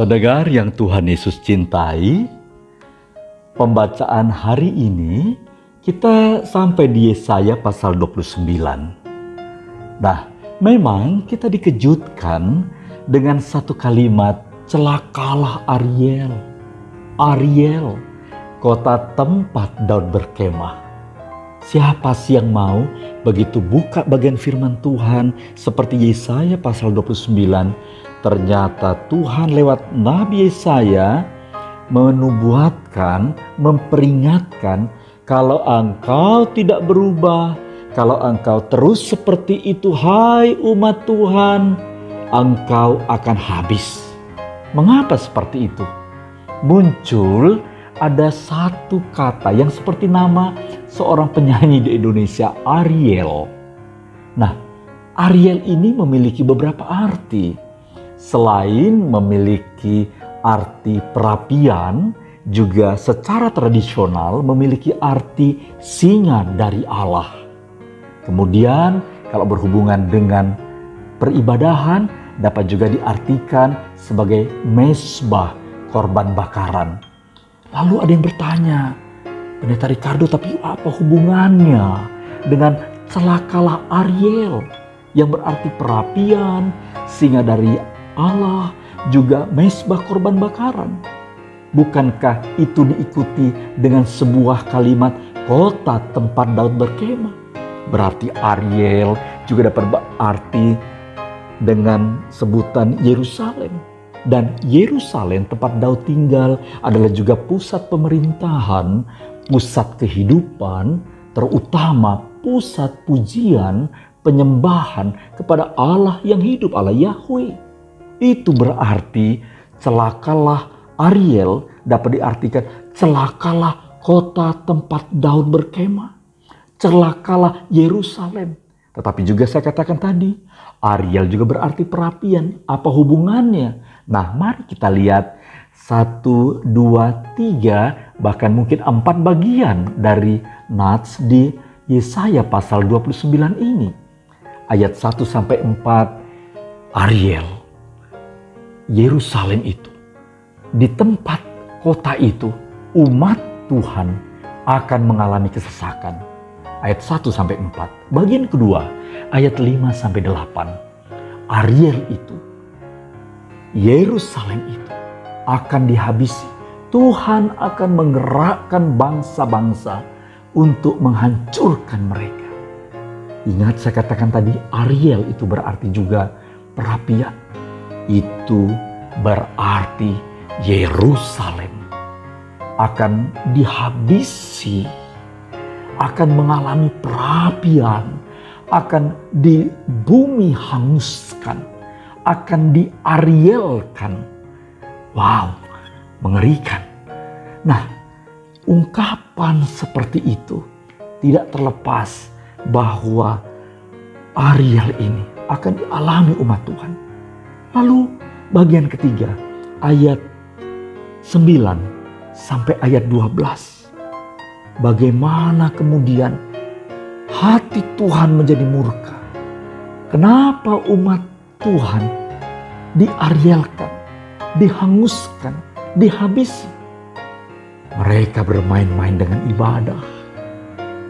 Pendengar yang Tuhan Yesus cintai, pembacaan hari ini kita sampai di Yesaya pasal 29. Nah, memang kita dikejutkan dengan satu kalimat, celakalah Ariel. Ariel, kota tempat Daud berkemah. Siapa sih yang mau begitu buka bagian firman Tuhan seperti Yesaya pasal 29, ternyata Tuhan lewat Nabi Yesaya menubuatkan, memperingatkan kalau engkau tidak berubah, kalau engkau terus seperti itu, hai umat Tuhan, engkau akan habis. Mengapa seperti itu? Muncul ada satu kata yang seperti nama seorang penyanyi di Indonesia, Ariel. Nah, Ariel ini memiliki beberapa arti. Selain memiliki arti perapian, juga secara tradisional memiliki arti singa dari Allah. Kemudian kalau berhubungan dengan peribadahan, dapat juga diartikan sebagai mezbah, korban bakaran. Lalu ada yang bertanya, Pendeta Ricardo, tapi apa hubungannya dengan celakalah Ariel yang berarti perapian, singa dari Allah, juga mezbah korban bakaran? Bukankah itu diikuti dengan sebuah kalimat kota tempat Daud berkemah? Berarti Ariel juga dapat berarti dengan sebutan Yerusalem. Dan Yerusalem tempat Daud tinggal adalah juga pusat pemerintahan, pusat kehidupan, terutama pusat pujian, penyembahan kepada Allah yang hidup, Allah Yahweh. Itu berarti celakalah Ariel dapat diartikan celakalah kota tempat Daud berkemah. Celakalah Yerusalem. Tetapi juga saya katakan tadi, Ariel juga berarti perapian. Apa hubungannya? Nah, mari kita lihat 1, 2, 3, bahkan mungkin 4 bagian dari nats di Yesaya pasal 29 ini. Ayat 1 sampai 4, Ariel, Yerusalem itu, di tempat kota itu, umat Tuhan akan mengalami kesesakan. Ayat 1 sampai 4. Bagian kedua, ayat 5 sampai 8. Ariel itu, Yerusalem itu akan dihabisi. Tuhan akan menggerakkan bangsa-bangsa untuk menghancurkan mereka. Ingat saya katakan tadi, Ariel itu berarti juga perapian. Itu berarti Yerusalem akan dihabisi, akan mengalami perapian, akan di bumi hanguskan, akan diarielkan. Wow, mengerikan. Nah, ungkapan seperti itu tidak terlepas bahwa Ariel ini akan dialami umat Tuhan. Lalu bagian ketiga, ayat 9 sampai ayat 12. Bagaimana kemudian hati Tuhan menjadi murka. Kenapa umat Tuhan diarielkan, dihanguskan, dihabisi? Mereka bermain-main dengan ibadah.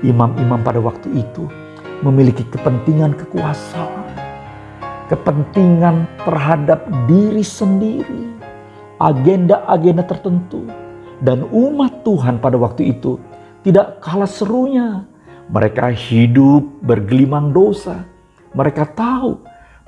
Imam-imam pada waktu itu memiliki kepentingan kekuasaan, kepentingan terhadap diri sendiri, agenda-agenda tertentu. Dan umat Tuhan pada waktu itu tidak kalah serunya. Mereka hidup bergelimang dosa. Mereka tahu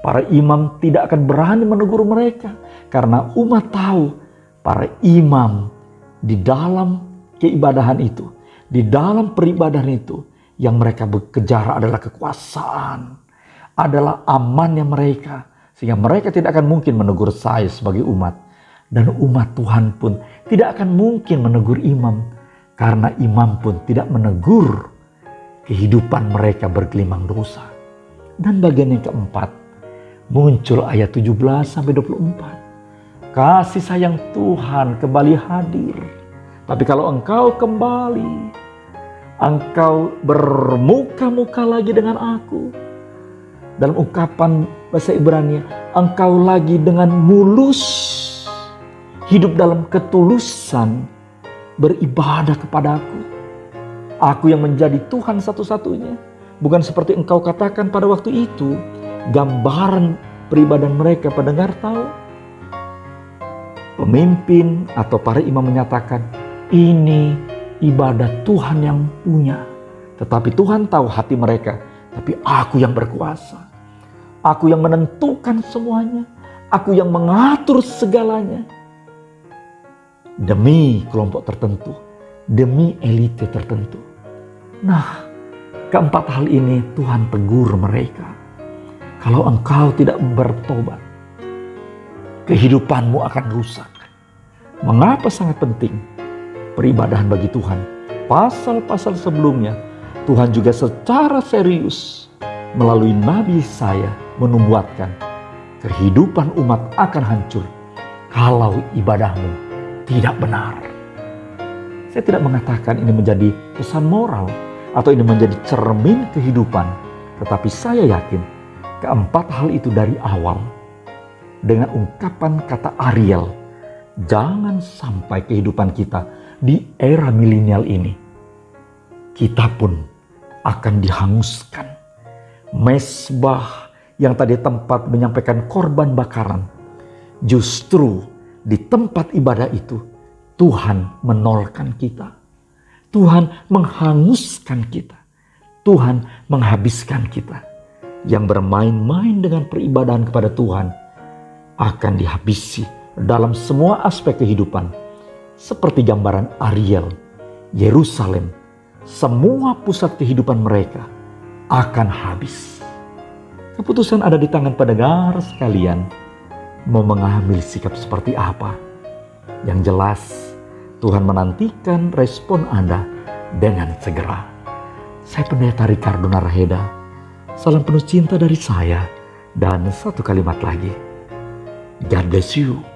para imam tidak akan berani menegur mereka. Karena umat tahu para imam di dalam keibadahan itu, di dalam peribadahan itu, yang mereka kejar adalah kekuasaan, adalah amannya mereka. Sehingga mereka tidak akan mungkin menegur saya sebagai umat. Dan umat Tuhan pun tidak akan mungkin menegur imam. Karena imam pun tidak menegur kehidupan mereka bergelimang dosa. Dan bagian yang keempat, muncul ayat 17 sampai 24. Kasih sayang Tuhan kembali hadir. Tapi kalau engkau kembali, engkau bermuka-muka lagi dengan aku. Dalam ungkapan bahasa Ibrani, engkau lagi dengan mulus. hidup dalam ketulusan, beribadah kepadaku. Aku yang menjadi Tuhan satu-satunya. Bukan seperti engkau katakan pada waktu itu, gambaran peribadahan mereka. Pendengar tahu? Pemimpin atau para imam menyatakan, ini ibadah Tuhan yang punya. Tetapi Tuhan tahu hati mereka. Tapi aku yang berkuasa. Aku yang menentukan semuanya. Aku yang mengatur segalanya. Demi kelompok tertentu. Demi elite tertentu. Nah, keempat hal ini Tuhan tegur mereka. Kalau engkau tidak bertobat, kehidupanmu akan rusak. Mengapa sangat penting peribadahan bagi Tuhan? Pasal-pasal sebelumnya, Tuhan juga secara serius melalui Nabi Yesaya menubuatkan kehidupan umat akan hancur kalau ibadahmu tidak benar. Saya tidak mengatakan ini menjadi pesan moral atau ini menjadi cermin kehidupan. Tetapi saya yakin keempat hal itu dari awal. Dengan ungkapan kata Ariel, jangan sampai kehidupan kita di era milenial ini, kita pun akan dihanguskan. Mezbah yang tadi tempat menyampaikan korban bakaran, justru di tempat ibadah itu Tuhan menolkan kita. Tuhan menghanguskan kita. Tuhan menghabiskan kita. Yang bermain-main dengan peribadahan kepada Tuhan akan dihabisi dalam semua aspek kehidupan. Seperti gambaran Ariel, Yerusalem, semua pusat kehidupan mereka akan habis. Keputusan ada di tangan pendengar sekalian. Mau mengambil sikap seperti apa? Yang jelas, Tuhan menantikan respon Anda dengan segera. Saya Pendeta Ricardo Naraheda. Salam penuh cinta dari saya. Dan satu kalimat lagi. God bless you.